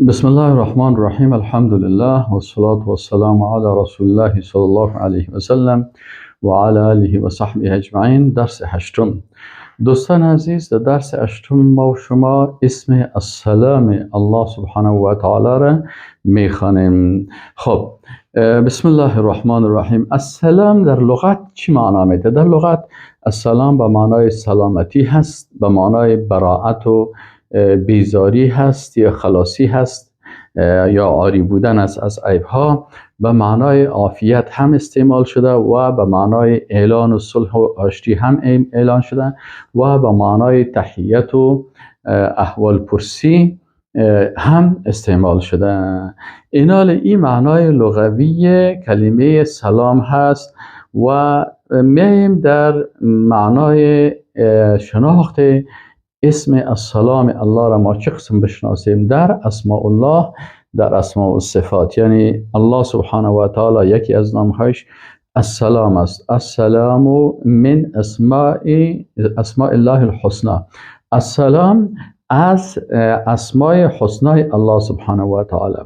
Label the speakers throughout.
Speaker 1: بسم الله الرحمن الرحیم. الحمد لله و الصلاة والسلام علی رسول الله صلی الله علیه و سلم و علی آله و صحبه اجمعین. درس هشتم. دوستان عزیز، در درس هشتم ما و شما اسم السلام الله سبحانه و تعالی را میخوانیم. خب، بسم الله الرحمن الرحیم. السلام در لغت چی معنا میده؟ در لغت السلام به معنای سلامتی هست، به معنای براءت و بیزاری هست یا خلاصی هست یا عاری بودن از عیبها. به معنای عافیت هم استعمال شده و به معنای اعلان و صلح و آشتی هم اعلان شده و به معنای تحیت و احوال پرسی هم استعمال شده. این معنای لغوی کلمه سلام هست و میایم در معنای شناخت اسم السلام الله را ما چه قسم بشناسیم؟ در اسماء الله، در اسماء و صفات. یعنی الله سبحانه و تعالی یکی از نامهایش السلام است. السلام من اسماء الله الحسنى. السلام از اسماء حسنى الله سبحانه و تعالی.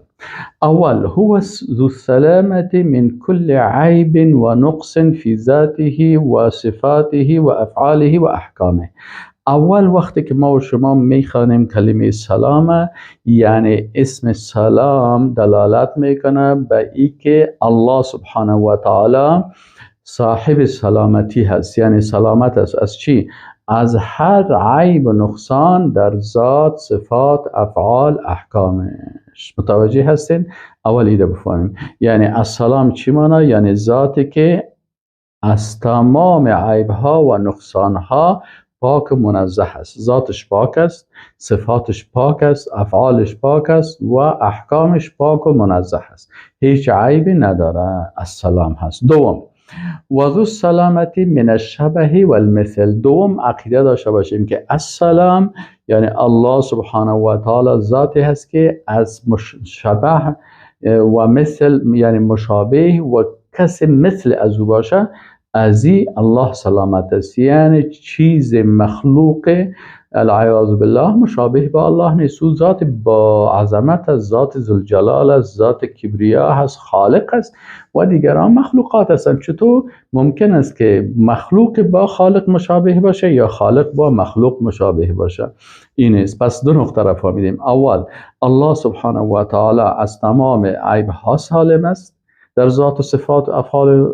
Speaker 1: اول، هو ذو السلامة من كل عیب و نقص في ذاته و صفاته و افعاله و احکامه. اول وقتی که ما و شما میخوانیم کلمه سلام، یعنی اسم سلام دلالت میکنه به ای که الله سبحانه و تعالی صاحب سلامتی هست، یعنی سلامت است. از چی؟ از هر عیب و نقصان در ذات، صفات، افعال، احکامش. متوجه هستین؟ اول ایده بفهمیم. یعنی السلام چی معنی؟ یعنی ذاتی که از تمام عیبها و نقصانها پاک و منزه است. ذاتش پاک است، صفاتش پاک است، افعالش پاک است و احکامش پاک و منزه است، هیچ عیبی نداره. السلام هست. دوم، و ذو السلامتی من الشبه و المثل. دوم عقیده داشته باشیم که السلام یعنی الله سبحانه و تعالی ذاتی هست که از شبه و مثل یعنی مشابه و کسی مثل از او باشه، ازی الله سلامت است. یعنی چیز مخلوق العیاذ بالله مشابه با الله نیست. او ذات با عظمت است، ذات ذوالجلال است، ذات کبریا هست، خالق است و دیگران مخلوقات هستند. چطور ممکن است که مخلوق با خالق مشابه باشه یا خالق با مخلوق مشابه باشه؟ این است. پس دو نقطه را فهمیدیم. اول، الله سبحانه و تعالی از تمام عیبها سالم است در ذات و صفات و افعال و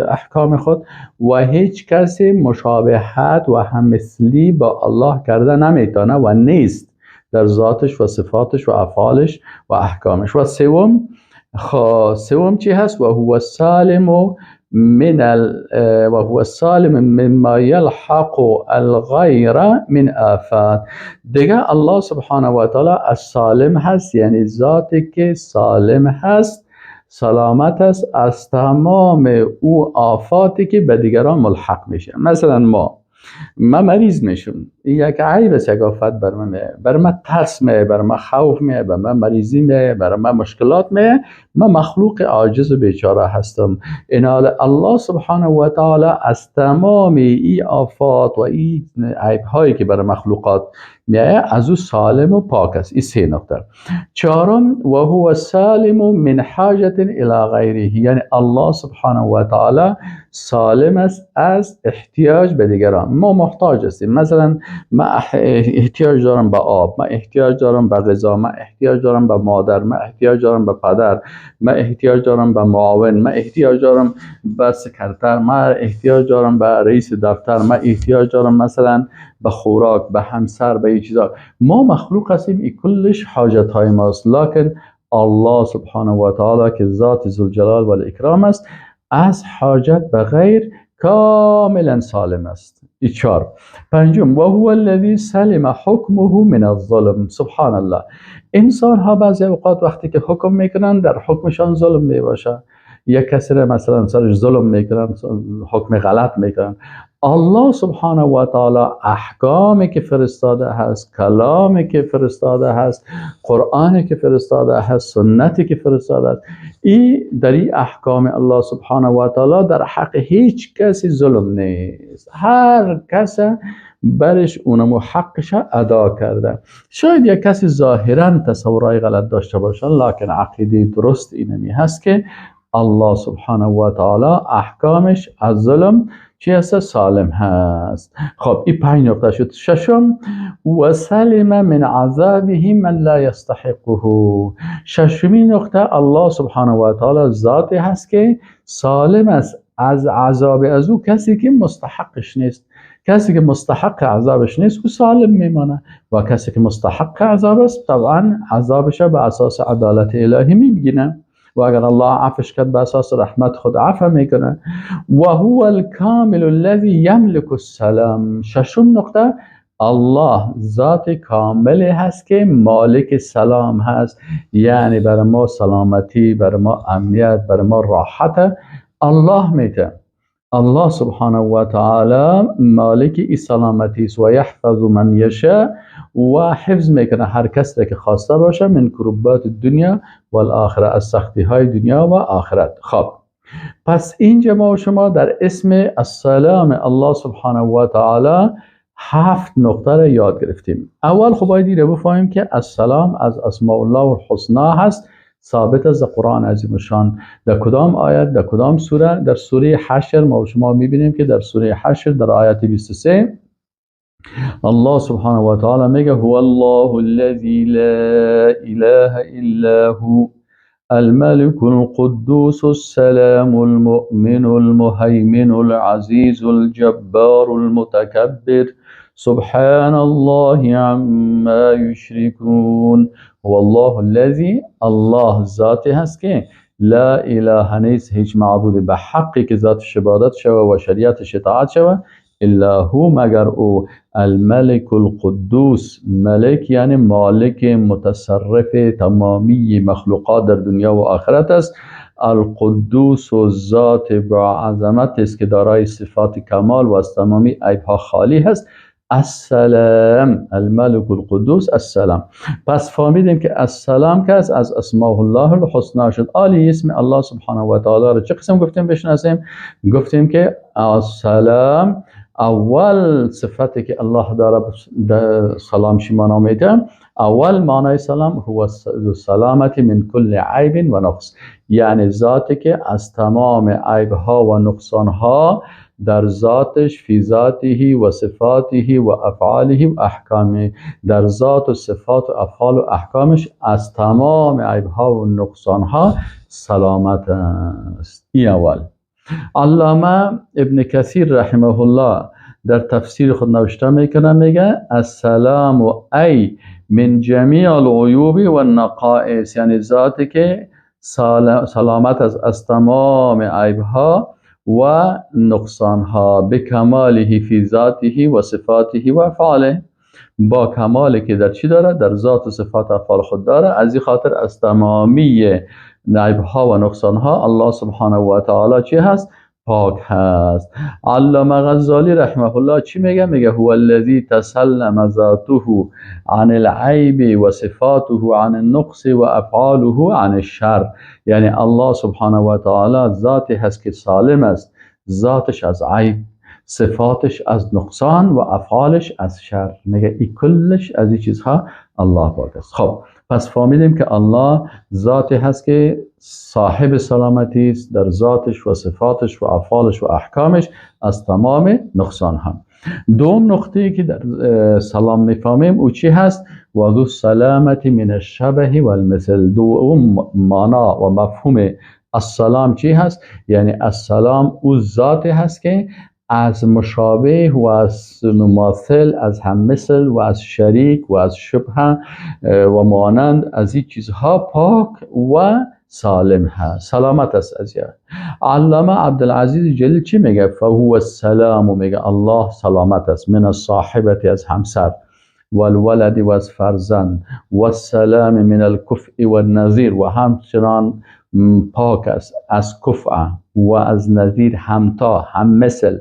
Speaker 1: احکام خود و هیچ کسی مشابهت و هممثلی با الله کرده نمیتونه و نیست در ذاتش و صفاتش و افعالش و احکامش. و سوم چی هست؟ و هو السالم مما يلحق الغیر من آفات. دیگه الله سبحانه و تعالی السالم هست، یعنی ذاتی که سالم هست، سلامت است از تمام او آفاتی که به دیگران ملحق میشه. مثلا ما مریض میشم، یک عیب است، یک آفت بر من میه، بر من ترس میه، بر من خوف میه، بر من مریضی میه، بر من مشکلات میه. من مخلوق عاجز و بیچاره هستم. این حال الله سبحانه و تعالی از تمام این آفات و این عیب هایی که بر مخلوقات میه از او سالم و پاک است. این سه نکته. چهارم، و هو سالم من حاجت الی غیره. یعنی الله سبحانه و تعالی سالم است از احتیاج به دیگران. ما محتاج هستیم. مثلا من احتیاج دارم به آب، من احتیاج دارم به غذا، من احتیاج دارم به مادر، من احتیاج دارم به پدر، من احتیاج دارم به معاون، من احتیاج دارم به سکرتر، من احتیاج دارم به رئیس دفتر، من احتیاج دارم مثلا به خوراک، به همسر، به این چیزا. ما مخلوق هستیم، این کلش حاجت های ماست. لکن الله سبحانه و تعالی که ذات ذوالجلال و الاکرام است، از حاجت به غیر کاملا سالم است. چهار. پنجم، و هو الذی سلم حکمه من الظلم. سبحان الله. انسان ها بعضی اوقات وقتی که حکم میکنن در حکمشان ظلم میباشه. یک کسی را مثلا سرش ظلم میکنن، حکم غلط میکنن. الله سبحانه و تعالی احکامی که فرستاده هست، کلامی که فرستاده هست، قرآنی که فرستاده هست، سنتی که فرستاده هست، در این احکام الله سبحانه و تعالی در حق هیچ کسی ظلم نیست. هر کس برش اونمو حقش ادا کرده. شاید یک کسی ظاهرا تصورای غلط داشته باشه، لکن عقیده درست اینمی هست که الله سبحانه و تعالی احکامش از ظلم چی هست؟ سالم هست. خب این 5 نقطه شد. ششم، و سلم من عذابه من لا یستحقه. ششمین نقطه، الله سبحانه و تعالی ذاتی هست که سالم است از عذاب از او کسی که مستحقش نیست. کسی که مستحق عذابش نیست او سالم میمانه، و کسی که مستحق عذاب است طبعا عذابش به اساس عدالت الهی میبینه، و اگر الله عفش کرد به اساس رحمت خود عفو میکنه. و هو الکامل الذی یملک السلام. ششم نقطه، الله ذات کاملی هست که مالک سلام هست، یعنی برای ما سلامتی، برای ما امنیت، برای ما راحت الله میده. الله سبحانه و تعالی مالک ای سلامتی است، و یحفظ من یشاء، و حفظ میکنه هر کس را که خواسته باشه من کروبات دنیا و الاخره، از سختی های دنیا و آخرت. خب پس اینجا ما و شما در اسم السلام الله سبحانه و تعالی 7 نقطه را یاد گرفتیم. اول خب باید رو بفهمیم که السلام از اسماء الله الحسنا هست، ثابت از قرآن عظیم شان. در کدام آیت، در کدام سوره؟ در سوره حشر ما و شما میبینیم که در سوره حشر در آیت 23 الله سبحانه و تعالی میگه هو الله الذی لا اله الا هو الملك القدوس السلام المؤمن المهيمن العزيز الجبار المتكبر سبحان الله عما يشركون. هو الله الذي، الله ذاتی هست که لا اله نیست هیچ معبود به حقی که ذاتش عبادت شوه و شریعتش اطاعت شوه الا هو، مگر او. الملك القدوس، ملک یعنی مالک متصرف تمامی مخلوقات در دنیا و آخرت است. القدوس و ذات با عظمت است که دارای صفات کمال و از تمامی عیبها خالی هست. السلام، الملك القدوس السلام. پس فهمیدیم که السلام که از اسماء الله الحسنا شد. آلی اسم الله سبحانه و تعالی رو چه قسم گفتیم بشناسیم؟ گفتیم که السلام اول صفتی که الله داره سلام شما میده، اول معنای سلام هو سلامت من کل عیب و نقص، یعنی ذاتی که از تمام عیبها و نقصانها در ذاتش، فی ذاته و صفاته و افعاله و احکامه، در ذات و صفات و افعال و احکامش از تمام عیبها و نقصانها سلامت است. این اول. علامه ابن کثیر رحمه الله در تفسیر خود نوشته میکنه، میگه السلام و ای من جمیع العیوب و النقائص، یعنی ذاتی که سلامت از تمام عیبها و نقصانها، بکماله فی ذاته و صفاته و افعاله، با کمالی که در چی داره؟ در ذات و صفات افعال خود داره. از این خاطر از تمامی عیبها و نقصانها الله سبحانه و تعالی چی هست؟ پاک هست. علامه غزالی رحمه الله چی میگه؟ میگه هو الذی تسلم ذاته عن العیب و صفاته عن النقص و افعاله عن الشر، یعنی الله سبحانه و تعالی ذاتی هست که سالم است، ذاتش از عیب، صفاتش از نقصان و افعالش از شر. میگه این کلش از این چیزها الله پاک است. خب پس فهمیدیم که الله ذاتی هست که صاحب سلامتی است در ذاتش و صفاتش و افعالش و احکامش از تمام نقصان هم. دوم نقطه‌ای که در سلام میفهمیم او چی هست؟ و ذو سلامتی من الشبه و المثل. دوم معنا و مفهوم السلام چی هست؟ یعنی السلام او ذاتی هست که از مشابه و از مماثل، از هممثل و از شریک و از شبه و مانند از این چیزها پاک و سالم هست، سلامت است از این. علامه عبدالعزیز جلیل چی میگه؟ فهو السلام، و میگه الله سلامت است من الصاحبت، از همسر، والولد و از فرزند، و السلام من الکفء و النظیر، و همچنان پاک است از کفع و از نظیر همتا هم مثل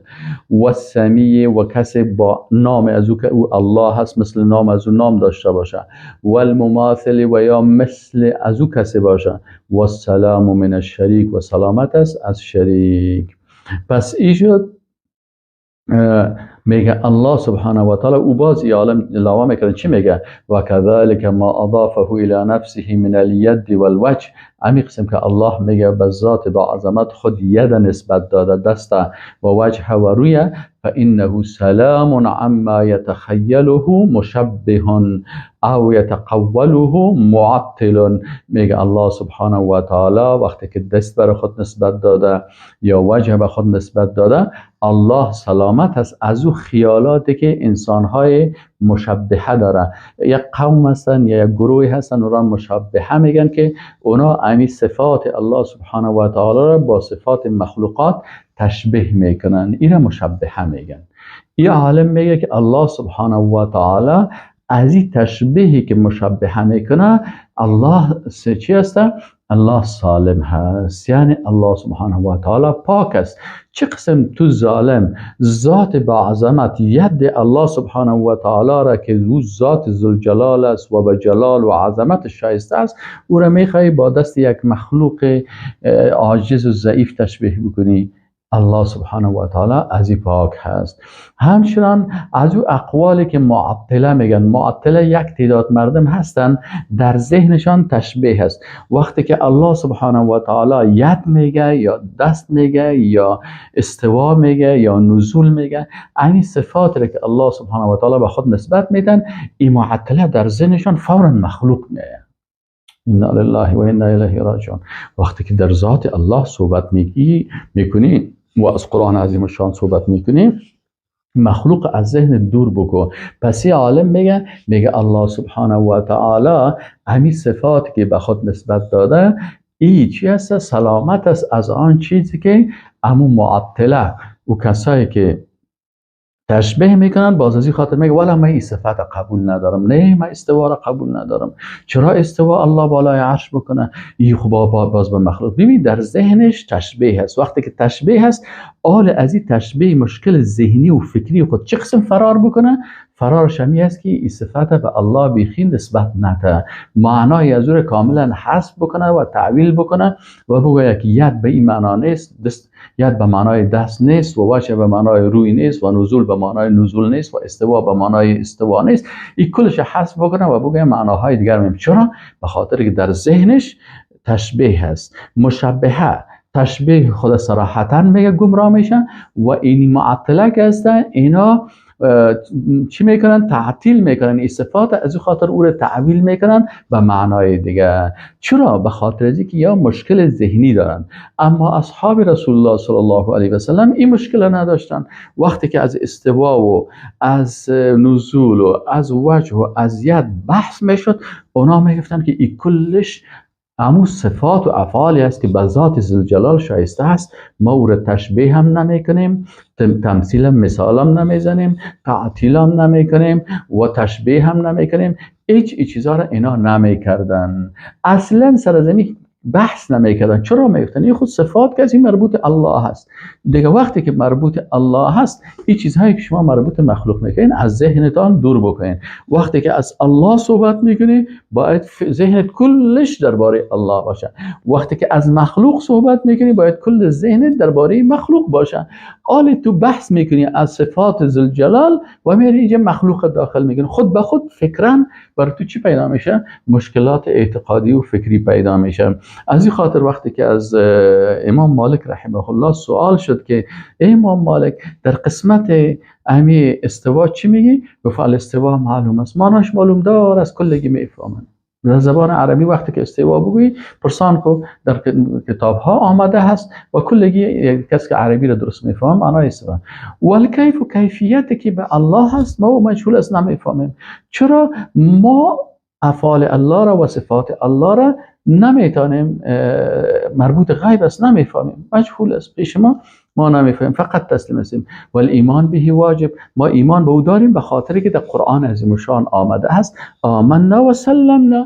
Speaker 1: و سمیع و کسی با نام از او که او الله هست مثل نام از او نام داشته باشه و المماثل و یا مثل از او کسی باشه و السلام من الشریک و سلامت است از شریک. پس این شد میگه الله سبحانه و تعالی او باز ای عالم علاوه میکنه چی میگه و كذلك ما اضافه الى نفسه من الید والوجه. همین قسم که الله میگه به ذات با عظمت خود ید نسبت داده دست و وجه و روی فانه سلام عما يتخيله مشبه او يتقوله معطل. میگه الله سبحانه و تعالی وقتی که دست بر خود نسبت داده یا وجه به خود نسبت داده الله سلامت است از او خیالاتی که انسانهای مشبهه داره. یک قوم هستن یا یک گروهی هستن اونها مشبهه میگن که اونا امی صفات الله سبحانه و تعالی را با صفات مخلوقات تشبیه میکنن، این را مشبهه میگن. این عالم میگه که الله سبحانه و تعالی از این تشبیهی که مشبهه میکنه الله چی است؟ الله سالم هست، یعنی الله سبحانه و تعالی پاک است. چه قسم تو ظالم ذات با عظمت ید الله سبحانه و تعالی را که او ذات ذوالجلال است و به جلال و عظمت شایسته است او را میخوای با دست یک مخلوق عاجز و ضعیف تشبیه بکنی؟ الله سبحانه و تعالی از این پاک هست. همچنان از او اقوالی که معطله میگن، معطله یک تعداد مردم هستن در ذهنشان تشبیه هست. وقتی که الله سبحانه و تعالی ید میگه یا دست میگه یا استوا میگه یا نزول میگه، این صفات را که الله سبحانه و تعالی به خود نسبت میدن، این معطله در ذهنشان فورا مخلوق میگه. انا لله و انا الیه راجعون. وقتی که در ذات الله صحبت میکنی و از قرآن عظیم الشان صحبت میکنی، مخلوق از ذهن دور بکن. پس این عالم میگه الله سبحانه و تعالی همین صفات که به خود نسبت داده این چی هست؟ سلامت است از آن چیزی که امو معطله و کسایی که تشبیه میکنن باز از این خاطر میگه والا من این صفت قبول ندارم، نه من استوا را قبول ندارم. چرا استوا الله بالای عرش بکنه؟ این خب باز به مخلوق. ببین در ذهنش تشبیه هست. وقتی که تشبیه هست آل از این تشبیه مشکل ذهنی و فکری خود چه قسم فرار بکنه؟ فرارش همی است که این صفت به الله بیخی نسبت نده، معنای از او کاملا حذف بکنه و تعویل بکنه و بگه که ید به این معنا نیست، ید به معنای دست نیست و وجه به معنای روی نیست و نزول به معنای نزول نیست و استوا به معنای استوا نیست. این کلش حذف بکنه و بگه معناهای دیگر میم. چرا؟ به خاطر که در ذهنش تشبیه هست. مشبهه تشبیه خود صراحتا میگه گمراه میشه و این معطله که هستن اینا چی میکنن؟ تعطیل میکنن این صفات، از این خاطر او رو تعویل میکنن به معنای دیگه. چرا؟ به خاطر از اینکه یا مشکل ذهنی دارن. اما اصحاب رسول الله صلی الله علیه و سلم این مشکل نداشتن. وقتی که از استوا و از نزول و از وجه و از ید بحث میشد، اونا میگفتن که این کلش همون صفات و افعالی است که به ذات ذوالجلال شایسته است. ما او را تشبیه هم نمیکنیم، تمثیل هم مثال هم نمیزنیم، تعطیل هم نمیکنیم و تشبیه هم نمیکنیم. هیچ چیزا را اینا نمیکردن. اصلا سرزمین بحث نمیکردن. چرا میگفتن؟ این خود صفات که از این مربوط الله هست. دیگه وقتی که مربوط الله هست این چیزهایی که شما مربوط مخلوق میکنین از ذهنتان دور بکنین. وقتی که از الله صحبت میکنی باید ذهنت کلش درباره الله باشه. وقتی که از مخلوق صحبت میکنی باید کل ذهنت درباره مخلوق باشه. حالا تو بحث میکنی از صفات ذوالجلال و میری اینجا مخلوق داخل میکنی، خود به خود فکرن برای تو چی پیدا میشه؟ مشکلات اعتقادی و فکری پیدا میشه. از این خاطر وقتی که از امام مالک رحمه الله سوال شد که امام مالک در قسمت امی استوا چی میگی؟ گفت الاستوا معلوم است، معناش معلوم دار از کلگی میفهمن. در زبان عربی وقتی که استوا بگویی پرسان کو در کتاب ها آمده هست و کلگی کسی که عربی را درست میفهم معنای استوا. ولی کیف و کیفیتی که به الله هست ما مجهول است نمیفهمیم. چرا؟ ما افعال الله را و صفات الله را نمیتونیم، مربوط غیب است نمیفهمیم، مجهول است پیش ما ما نمیفهمیم، فقط تسلیم هستیم. و ایمان به واجب، ما ایمان به او داریم به خاطر که در قرآن عظیم شان آمده است آمنا و سلمنا.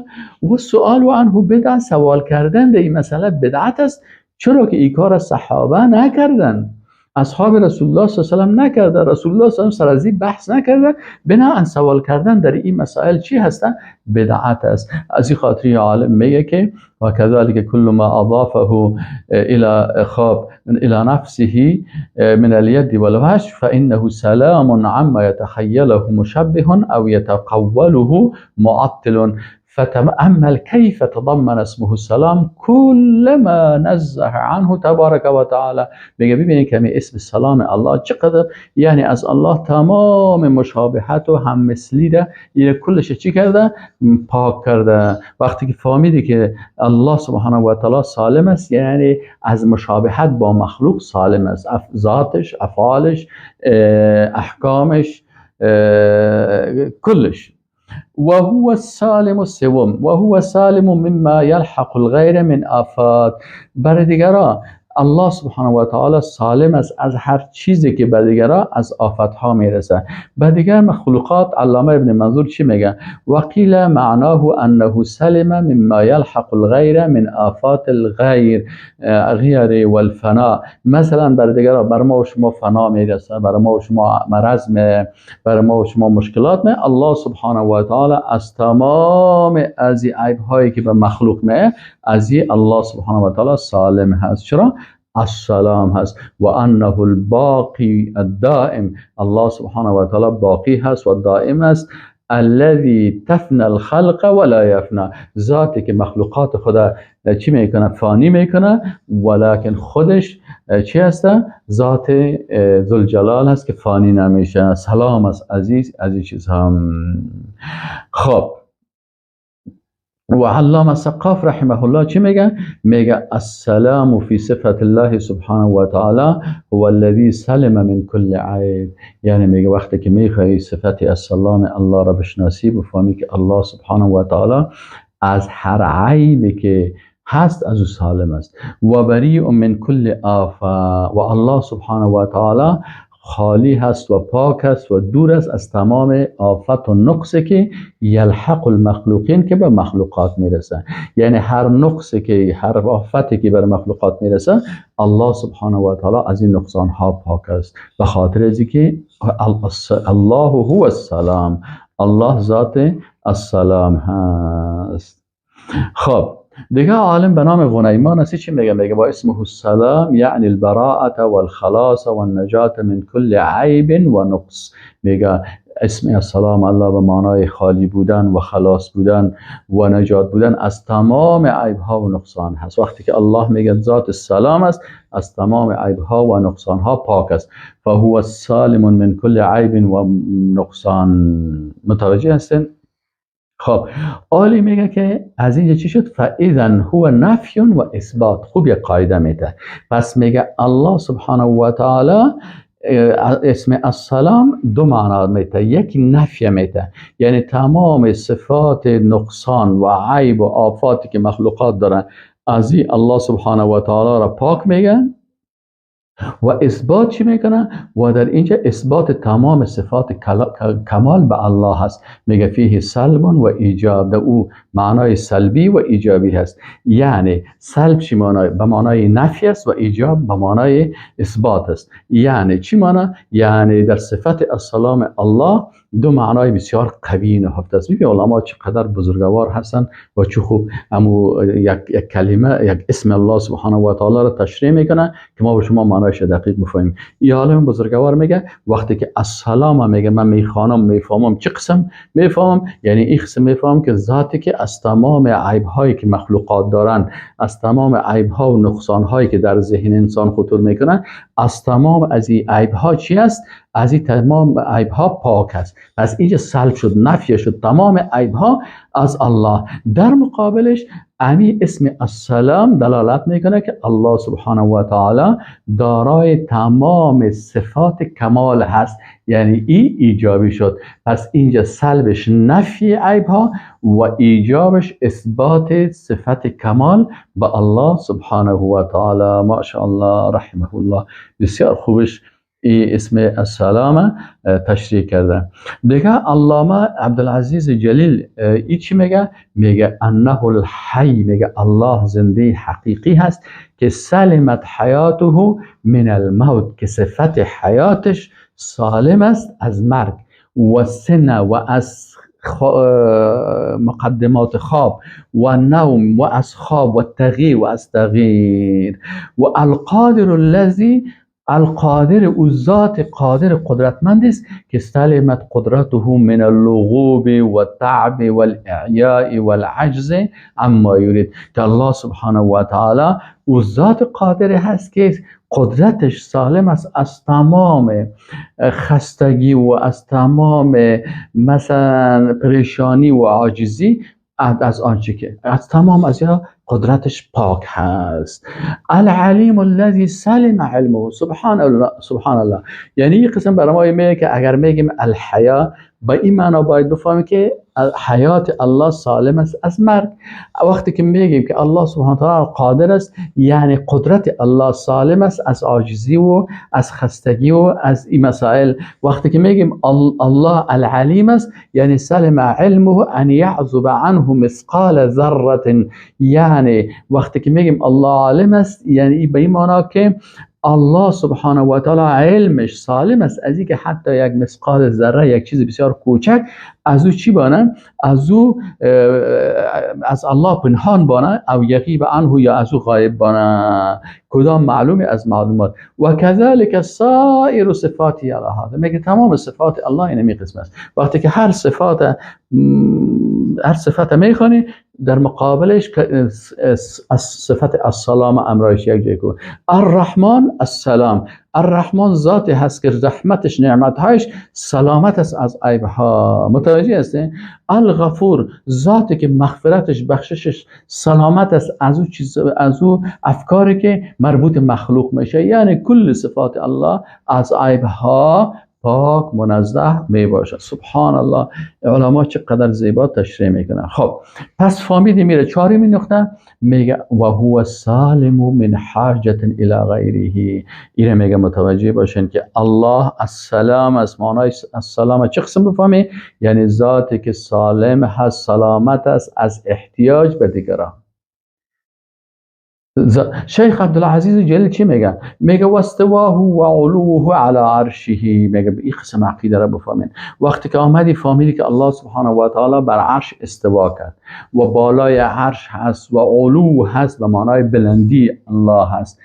Speaker 1: و سؤال عنه بدعت، سوال کردن در این مسئله بدعت است. چرا که این کار صحابه نکردن، اصحاب رسول الله صلی الله علیه و آله نکرده، رسول الله صلی الله علیه و آله سر از این بحث نکرده، بنابراین سوال کردن در این مسائل چی هستن؟ بدعت است. از این خاطر عالم میگه که و كذلك كل ما اضافه الى نفسه من اليد والوجه فانه سلام عما يتخيله مشبه او يتقوله معطل. فتأمل كيف تضمن اسمه السلام كل ما نزه عنه تبارك وتعالى. میگه ببینید که اسم سلام الله چقدر یعنی از الله تمام مشابهت و هم مثلی ده یعنی کلش چی کرده؟ پاک کرده. وقتی که فهمیدی که الله سبحانه و تعالی سالم است یعنی از مشابهت با مخلوق سالم است، ذاتش، افعالش، احکامش، کلش. وهو السالم السوم وهو سالم مما يلحق الغير من آفات. برای دیگران الله سبحانه و تعالی سالم است از هر چیزی که به دیگران از آفت ها میرسه. به دیگر مخلوقات علامه ابن منظور چی میگه؟ وقیل معناه انه سلم مما يلحق الغير من آفات الغير غیر والفناء. مثلا برای دیگران بر ما و شما فنا میرسه، بر ما و شما مرض می، بر ما و شما مشکلات می، الله سبحانه و تعالی از تمام از عیب هایی که به مخلوق می از الله سبحانه و تعالی سالم هست. چرا؟ السلام هست. و انه الباقی الدائم، الله سبحانه و تعالی باقی هست و دائم است. الذي تفنى الخلق ولا يفنى، ذاتی که مخلوقات خدا چی میکنه؟ فانی میکنه، ولکن خودش چی هست؟ ذات ذوالجلال هست که فانی نمیشه. سلام است عزیز چیز هم. خب و علامه سقاف رحمه الله چی میگه؟ میگه السلام فی صفت الله سبحانه و تعالی هو الذی سلم من کل عیب. یعنی میگه وقتی که میخوای صفت السلام الله را بشناسی بفهمی که الله سبحانه و تعالی از هر عیبی که هست از او سالم است. و بریء من کل آفه، و الله سبحانه و تعالی خالی هست و پاک است و دور است از تمام آفت و نقصی که یلحق المخلوقین که به مخلوقات میرسه. یعنی هر نقصی که هر آفتی که بر مخلوقات میرسه الله سبحانه و تعالی از این نقصان ها پاک است. به خاطر از اینکه الله هو السلام، الله ذات السلام هست. خب دیگه عالم به نام غنیمان است چی میگه؟ میگه با اسمه السلام یعنی البراءة والخلاص والنجات من کل عیب و نقص. میگه اسم السلام الله به معنای خالی بودن و خلاص بودن و نجات بودن از تمام عیب ها و نقصان هست. وقتی که الله میگه ذات السلام است از تمام عیب ها و نقصان ها پاک است. فهو السالم من کل عیب و نقصان. متوجه هستین؟ خب عالی میگه که از اینجا چی شد؟ فاذا هو نفی و اثبات. خوب یک قاعده میده. پس میگه الله سبحانه و تعالی اسم السلام دو معنا میده. یک نفی میده یعنی تمام صفات نقصان و عیب و آفاتی که مخلوقات دارن از این الله سبحانه و تعالی را پاک میگن. و اثبات چی میکنه؟ و در اینجا اثبات تمام صفات کمال به الله هست. میگه فیه سلب و ایجاب، در او معنای سلبی و ایجابی هست. یعنی سلب چی معنای؟ به معنای نفی است و ایجاب به معنای اثبات است. یعنی چی معنی؟ یعنی در صفت السلام الله دو معنای بسیار قوی نهفته است. ببین علما چقدر بزرگوار هستن و چه خوب یک کلمه، یک اسم الله سبحانه و تعالی را تشریح میکنه که ما به شما معنایش دقیق بفهمیم. این عالم بزرگوار میگه وقتی که السلام میگه من میخوانم میفهمم چه قسم میفهمم، یعنی این قسم میفهمم که ذاتی که از تمام عیب هایی که مخلوقات دارن، از تمام عیب ها و نقصان هایی که در ذهن انسان خطور میکنن، از تمام از این عیب ها چی است؟ از این تمام عیب ها پاک است. پس اینجا سلب شد، نفی شد تمام عیب ها از الله. در مقابلش امی اسم السلام دلالت میکنه که الله سبحانه و تعالی دارای تمام صفات کمال هست، یعنی ای ایجابی شد. پس اینجا سلبش نفی عیب ها و ایجابش اثبات صفت کمال به الله سبحانه و تعالی. ماشاءالله رحمه الله، بسیار خوبش ای اسم السلام تشریح کرده. دیگه علامه عبدالعزیز جلیل ای چی میگه؟ میگه انه الحی، میگه الله زنده حقیقی هست که سلمت حیاته من الموت، که صفت حیاتش سالم است از مرگ، و سنه و از مقدمات خواب، و نوم و از خواب، و تغییر و از تغییر، و القادر الذی، القادر او ذات قادر قدرتمند است که سلمت قدرته من اللغوب و تعب و الاعیاء و العجز اما یرید، که الله سبحانه و تعالی او ذات قادر هست که قدرتش سالم است از تمام خستگی و از تمام مثلا پریشانی و عاجزی، از آنچه که از تمام از قدرتش پاک هست. العلیم الذی سلم علمه، سبحان الله سبحان الله. یعنی این قسم برای ما میگه که اگر میگیم الحیا، با این معنا باید بفهمیم که حیات الله سالم است از مرگ. وقتی که میگیم که الله سبحانه و تعالی قادر است، یعنی قدرت الله سالم است از عاجزی و از خستگی و از این مسائل. وقتی که میگیم الله العلیم است، یعنی سلم علمه ان یعزب عنه مثقال ذره، یعنی وقتی که میگیم الله عالم است، یعنی به این معنا که الله سبحانه و تعالی علمش سالم است از اینکه حتی یک مثقال ذره، یک چیز بسیار کوچک، از او چی بانه؟ از او از الله پنهان بانه، او یغیب عنه، یا از او غایب بانه. کدام معلومه از معلومات. و کذالک سایر صفاتی علی هذا، میگه تمام صفات الله اینمی قسم است. وقتی که هر صفت میخونی، در مقابلش صفت السلام امرایش یک جای کن. الرحمن السلام، الرحمن ذاتی هست که رحمتش نعمتهایش سلامت است از عیبها. متوجه هستین؟ الغفور ذاتی که مغفرتش بخششش سلامت است از او افکاری که مربوط مخلوق میشه. یعنی کل صفات الله از عیبها پاک منزه می باشد. سبحان الله، علما چقدر زیبا تشریح میکنن. خب پس فهمیدیم میره چهارمین نقطه، میگه و هو سالم من حاجت الی غیره. اینه میگه متوجه باشین که الله السلام از معنای السلام چه قسم بفهمی؟ یعنی ذاتی که سالم هست، سلامت است از احتیاج به دیگران. شیخ عبدالعزیز جلیل چی میگه؟ میگه واستواه و علوه علی عرشه. میگه این قسم عقیده را بفهمین. وقتی که آمدی فهمیدی که الله سبحانه و تعالی بر عرش استوا کرد و بالای عرش هست و علو هست و معنای بلندی الله هست،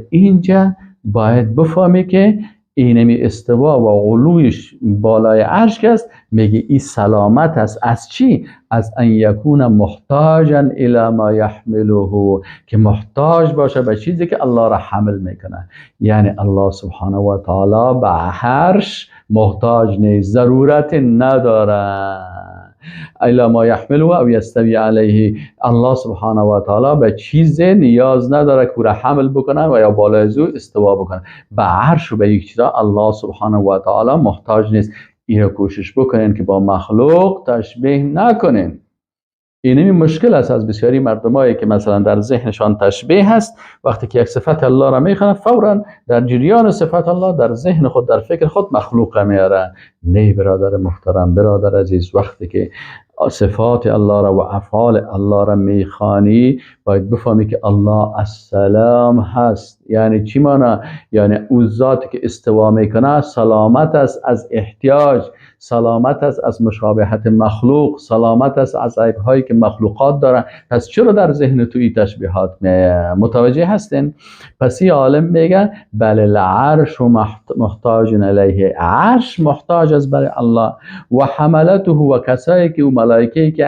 Speaker 1: اینجا باید بفهمی که اینمی استوا و علویش بالای عرش است. میگه این سلامت است از چی؟ از ان یکون محتاجا الی ما یحمله، که محتاج باشه به چیزی که الله را حمل میکنه. یعنی الله سبحانه و تعالی به عرش محتاج نیست، ضرورت نداره. الا ما یحمله او یستوی علیه، الله سبحانه و تعالی به چیز نیاز نداره که را حمل بکنه و یا بالای از او استوا بکنه. به عرش و به یک چیزا الله سبحانه و تعالی محتاج نیست. این را کوشش بکنین که با مخلوق تشبیه نکنین. این مشکل است از بسیاری مردمایی که مثلا در ذهنشان تشبیه هست، وقتی که یک صفت الله را میخوانند فورا در جریان صفت الله در ذهن خود، در فکر خود مخلوق میارن. نه برادر محترم، برادر عزیز، وقتی که صفات الله را و افعال الله را میخوانی باید بفهمی که الله السلام هست. یعنی چی معنی؟ یعنی او ذاتی که استوا میکنه سلامت است از احتیاج، سلامت است از مشابهت مخلوق، سلامت است از عیب‌هایی که مخلوقات دارن. پس چرا در ذهن توی تشبیهات متوجه هستین؟ پس این عالم میگه بله العرش محتاج الیه، عرش محتاج محتاج است برای الله و حملته و کسایی که و ملائکه‌ای که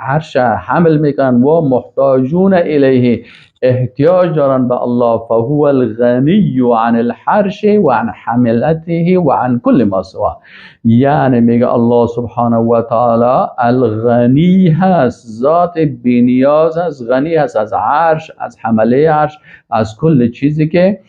Speaker 1: عرش حمل میکنن و محتاجون الیه احتیاج دارن به الله فهو الغنی عن الحرش و عن حملته و عن كل ما سوا. یعنی میگه الله سبحانه و تعالی الغنی هست، ذات بی‌نیاز است، غنی هست از عرش، از حمله عرش، از کل چیزی که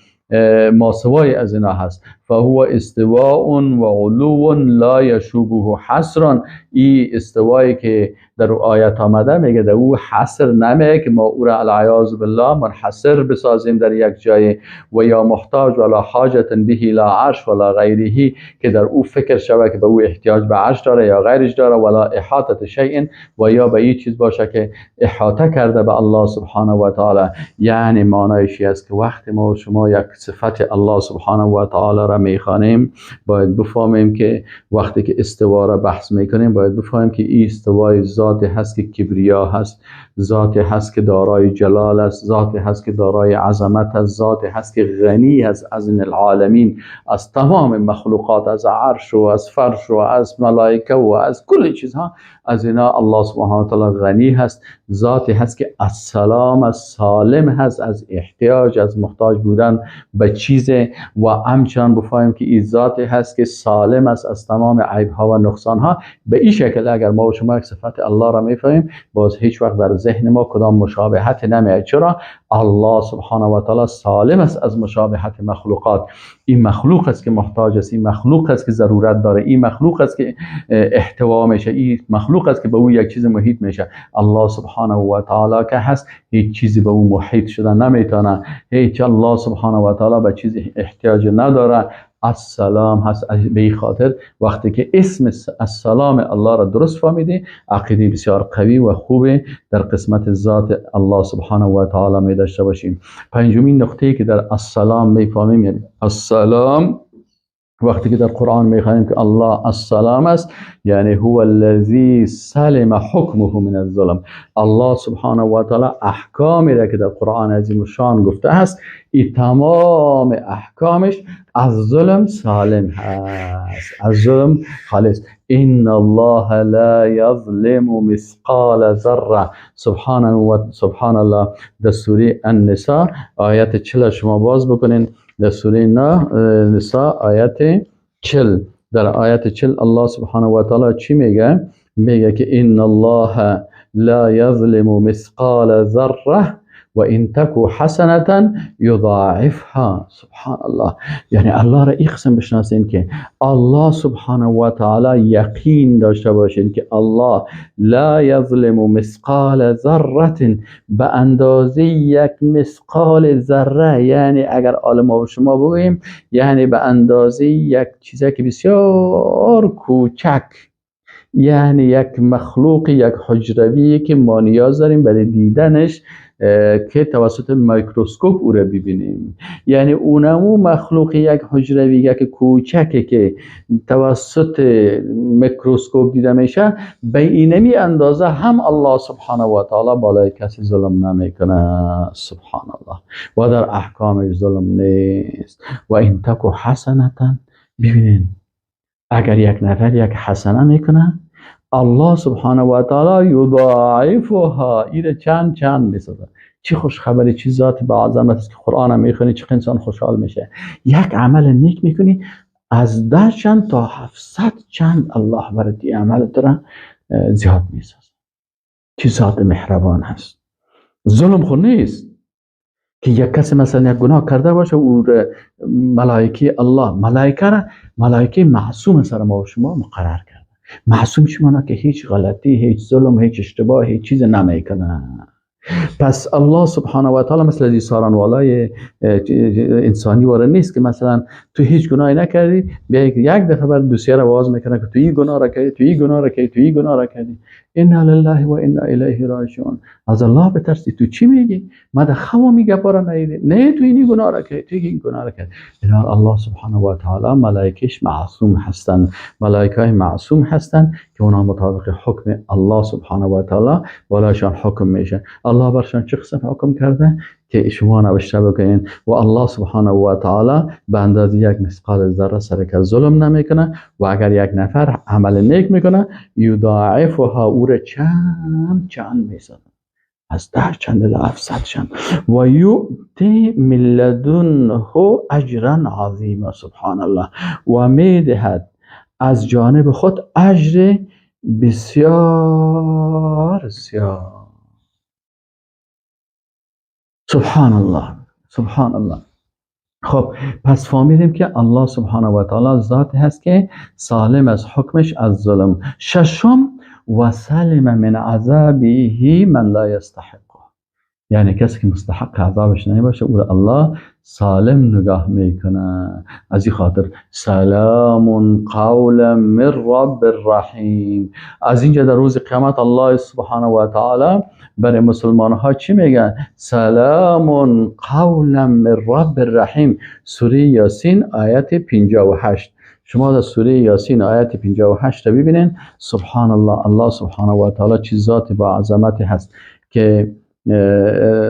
Speaker 1: ماسوای از اینا هست. فهو استواء و علو لا یشوبه حصر. این استوایی که در آیت آمده میگه در او حصر نمیگه که ما او را العیاذ بالله منحصر بسازیم در یک جای و یا محتاج ولا حاجت به لا عرش ولا غیره که در او فکر شوه که به او احتیاج به عرش داره یا غیرش داره، ولا احاطه شیء و یا به این چیز باشه که احاطه کرده به الله سبحانه و تعالی. یعنی معنایش است که وقتی ما و شما یک صفت الله سبحانه و تعالی را میخوانیم باید بفهمیم که وقتی که استوا را بحث میکنیم باید بفهمیم که این استوای ذات هست که کبریا هست، ذات هست که دارای جلال است، ذات هست که دارای عظمت است، ذات هست که غنی است از این العالمین، از تمام مخلوقات، از عرش و از فرش و از ملائکه و از کل چیزها. از اینا الله سبحانه و تعالی غنی هست، ذاتی هست که از سلام، از سالم هست از احتیاج، از محتاج بودن به چیز و همچنان بفهمیم که این ذاتی هست که سالم است از تمام عیب ها و نقصان ها. به این شکل اگر ما و شما یک صفت الله را میفهمیم باز هیچ وقت در ذهن ما کدام مشابهت نمیاد. چرا؟ الله سبحانه و تعالی سالم است از مشابهت مخلوقات. این مخلوق است که محتاج است، این مخلوق است که ضرورت داره، این مخلوق است که احتوا میشه، این مخلوق است که به او یک چیز محیط میشه. الله سبحانه و تعالی که هست هیچ چیزی به او محیط شدن نمیتونه، هیچ. الله سبحانه و تعالی به چیزی احتیاج نداره. السلام هست. به این خاطر وقتی که اسم السلام الله را درست فهمیدی عقیده بسیار قوی و خوبه در قسمت ذات الله سبحانه و تعالی می داشته باشیم. پنجمین نقطه‌ای که در السلام میفهمیم یعنی السلام وقتی که در قرآن میخوانیم که الله السلام است یعنی هو الذی سلم حکمه من الظلم. الله سبحانه و تعالی احکامی را که در قرآن عظیم الشان گفته است این تمام احکامش از ظلم سالم هست، از ظلم خالص. ان الله لا یظلم مثقال ذره. سبحان الله. در سوره النساء آیت 40 شما باز بکنین، در سوره نساء آیت 40. در آیت 40 الله سبحانه و تعالی چی میگه؟ میگه که ان الله لا یظلم مثقال ذره و ان تکو حسنه یضاعفها. سبحان الله. یعنی الله را این قسم بشناسین که الله سبحانه و تعالی یقین داشته باشین که الله لا یظلم مثقال ذره، به اندازه یک مثقال ذره. یعنی اگر عالم و شما بگوییم یعنی به اندازه یک چیزی که بسیار کوچک، یعنی یک مخلوق یک حجروی که ما نیاز داریم برای دیدنش که توسط میکروسکوپ او را ببینیم. یعنی اونمو مخلوق یک حجروی یک کوچکه که توسط میکروسکوپ دیده میشه به اینمی اندازه هم الله سبحانه و تعالی بالای کسی ظلم نمیکنه. سبحان الله. و در احکامش ظلم نیست. و این تکو حسنه، ببینین اگر یک نفر یک حسنه میکنه الله سبحانه و تعالی یضاعفها، این چند میسازه. چی خوش خبری، چی ذات با عظمت است که قرآن هم میخونی چه انسان خوشحال میشه. یک عمل نیک میکنی از 10 چند تا 700 چند الله برای عمل داره زیاد میسازه. چی ذات مهربان هست. ظلم خود نیست که یک کسی مثلا یک گناه کرده باشه و ملائکه الله ملائکه معصوم سر ما و شما مقرر کرده. معصوم شما که هیچ غلطی، هیچ ظلم، هیچ اشتباه، هیچ چیز نمیکنه. پس الله سبحانه و تعالی مثل از ساران والای انسانی واره نیست که مثلا تو هیچ گناهی نکردی بیا یک دفعه بر دوسیه را آواز میکنه که تو این گناه را کردی، تو این گناه را کردی، تو این گناه را کردی. انا لله و انا الیه راجعون. از الله بترسی. تو چی میگی؟ ما در خواب میگه پارا نیده، نه تو اینی گناه را کرد، تو این گناه را کرد. اینا الله سبحانه و تعالی ملائکش معصوم هستند، ملائکه معصوم هستند که اونا مطابق حکم الله سبحانه و تعالی ولاشان حکم میشن. الله برشان چه قسم حکم کرده که شما نوشته بکنین و الله سبحانه و تعالی به اندازه یک مثقال ذره سرک ظلم نمیکنه و اگر یک نفر عمل نیک میکنه یضاعفها او را چند میسازه، از 10 چند الی 700 چند و یؤتی من لدنه اجرا عظیما. سبحان الله. و میدهد از جانب خود اجر بسیار زیاد. سبحان الله، سبحان الله. خب پس فهمیدیم که الله سبحانه و تعالی ذاتی هست که سالم از حکمش از ظلم. ششم و سلم من عذابه من لا یستحق، یعنی کسی که مستحق عذابش نمیباشه او الله سالم نگاه میکنه. از این خاطر سلام قولا من رب الرحیم. از اینجا در روز قیامت الله سبحانه و تعالی برای مسلمان ها چی میگه؟ سلام قولا من رب الرحیم. سوره یاسین آیت 58. شما در سوره یاسین آیت 58 رو ببینین. سبحان الله، الله سبحانه و تعالی چه ذات با عظمت هست که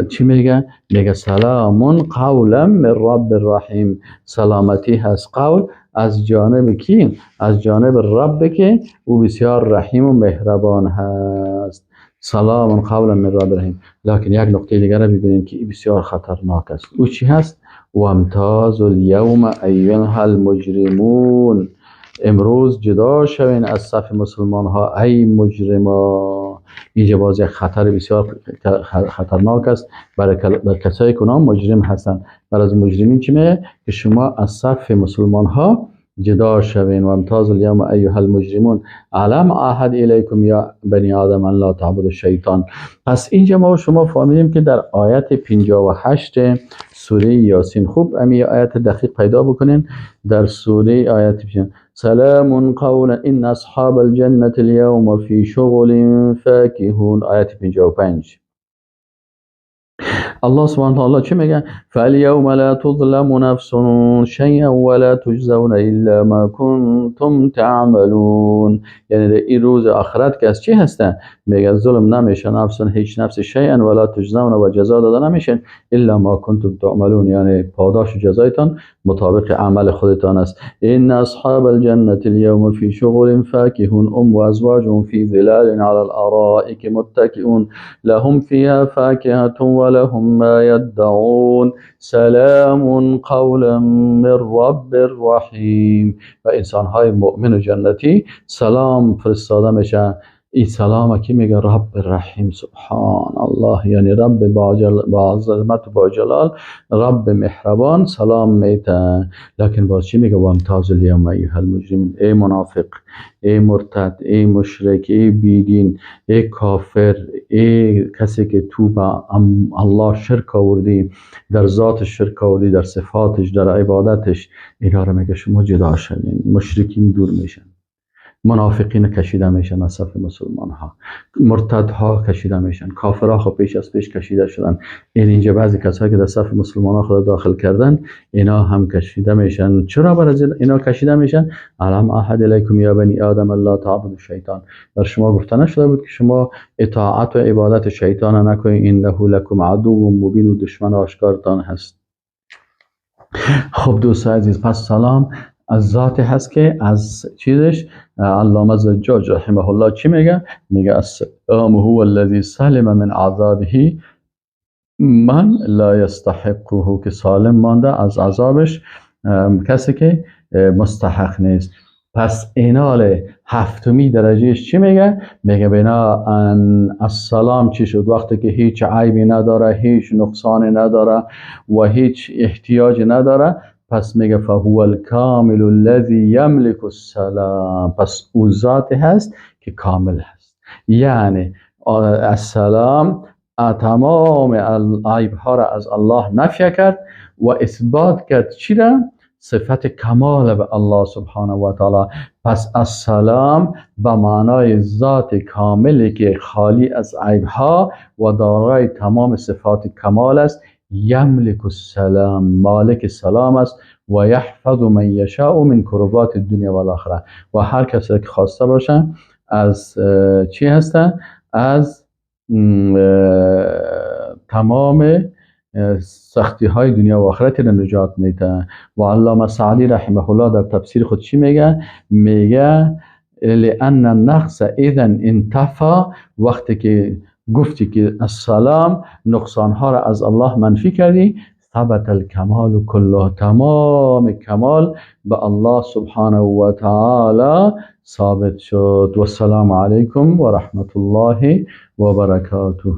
Speaker 1: چی میگه؟ میگه سلام قولا من رب الرحیم. سلامتی هست قول از جانب کی؟ از جانب رب که او بسیار رحیم و مهربان هست. سلام قولا من رب الرحیم. لکن یک نقطه دیگر رو ببینید که بسیار خطرناک است. او چی هست؟ و امتاز اليوم ایها المجرمون. امروز جدا شوین از صف مسلمان ها ای مجرما. اینجا باز یک خطر بسیار خطرناک است برای کسایی که اونا مجرم هستند. برای از مجرمین چی میگه؟ که شما از صف مسلمان ها جدا شوین. و امتاز اليوم ایها المجرمون علم عهد الیکم یا بنی آدم ان لا تعبدوا الشیطان. پس اینجا ما شما فهمیدیم که در آیت 58 سوره یاسین، خوب امی آیت دقیق پیدا بکنین در سوره آیت سلام قولا ان اصحاب الجنة اليوم في شغل فاكهون. آیت 55 الله سبحانه وتعالى چه میگه؟ فاليوم لا تظلم نفس شيئا ولا تجزون الا ما كنتم تعملون. یعنی در این روز آخرت که از چی هستن؟ میگه ظلم نمیشه نفس، هیچ نفس، شیئا ولا تجزون و جزا داده نمیشن الا ما كنتم تعملون، یعنی پاداش و جزایتان مطابق عمل خودتان است. ان اصحاب الجنة اليوم في شغل فاكهون هم وازواجهم في ظلال على الارائك متكئون لهم فيها فاكهة ولهم ما يدعون سلام قولا من رب الرحیم. و انسان های مؤمن و جنتی سلام فرستاده میشن. این سلام کی میگه؟ رب الرحیم. سبحان الله. یعنی رب با عظمت و با جلال، رب مهربان سلام میتن. لکن باز چی میگه؟ و امتاز الیوم ایها المجرمون. ای منافق، ای مرتد، ای مشرک، ای بیدین، ای کافر، ای کسی که تو با الله شرک آوردی، در ذاتش شرک آوردی، در صفاتش، در عبادتش، اینا رو میگه شما جدا شوین. مشرکین دور میشن، منافقین کشیده میشن از صف مسلمان ها، مرتدها کشیده میشن، کافرها خب پیش از پیش کشیده شدن. اینجا بعضی کسایی که در صف مسلمان ها خود داخل کردن اینا هم کشیده میشن. چرا برای اینا کشیده میشن؟ علم عهد الیکم یا بنی آدم الله تعبدوا الشیطان. بر شما گفته نشده بود که شما اطاعت و عبادت شیطان نکنید، انه لکم عدو مبین، و دشمن آشکارتان هست. خب دوستان عزیز، پس سلام از ذاتی هست که از چیزش علامه زجاج رحمه الله چی میگه؟ میگه السلام هو الذی سلم من عذابه من لا یستحقه، که سالم مانده از عذابش کسی که مستحق نیست. پس اینال هفتمی درجهش چی میگه؟ میگه بنا ان السلام چی شد؟ وقتی که هیچ عیبی نداره، هیچ نقصانی نداره و هیچ احتیاجی نداره، پس میگه فهو الکامل الذی یملک السلام. پس او ذاتی هست که کامل هست. یعنی السلام تمام عیب ها را از الله نفی کرد و اثبات کرد چی را؟ صفت کمال به الله سبحانه و تعالی. پس السلام به معنای ذات کاملی که خالی از عیبها و دارای تمام صفات کمال است. یملک السلام، مالک سلام است. و یحفظ من یشاء من کربات الدنیا و الاخره، و هر کسی که خواسته باشه از چی هسته؟ از تمام سختی های دنیا و آخرت را نجات میده. و علامه سعدی رحمه الله در تفسیر خود چی میگه؟ میگه لأن النقص اذا انتفى، وقتی که گفتی که السلام نقصان ها را از الله منفی کردی، ثبت الکمال کله، تمام کمال به الله سبحانه و تعالی ثابت شد. و السلام علیکم و رحمت الله و برکاته.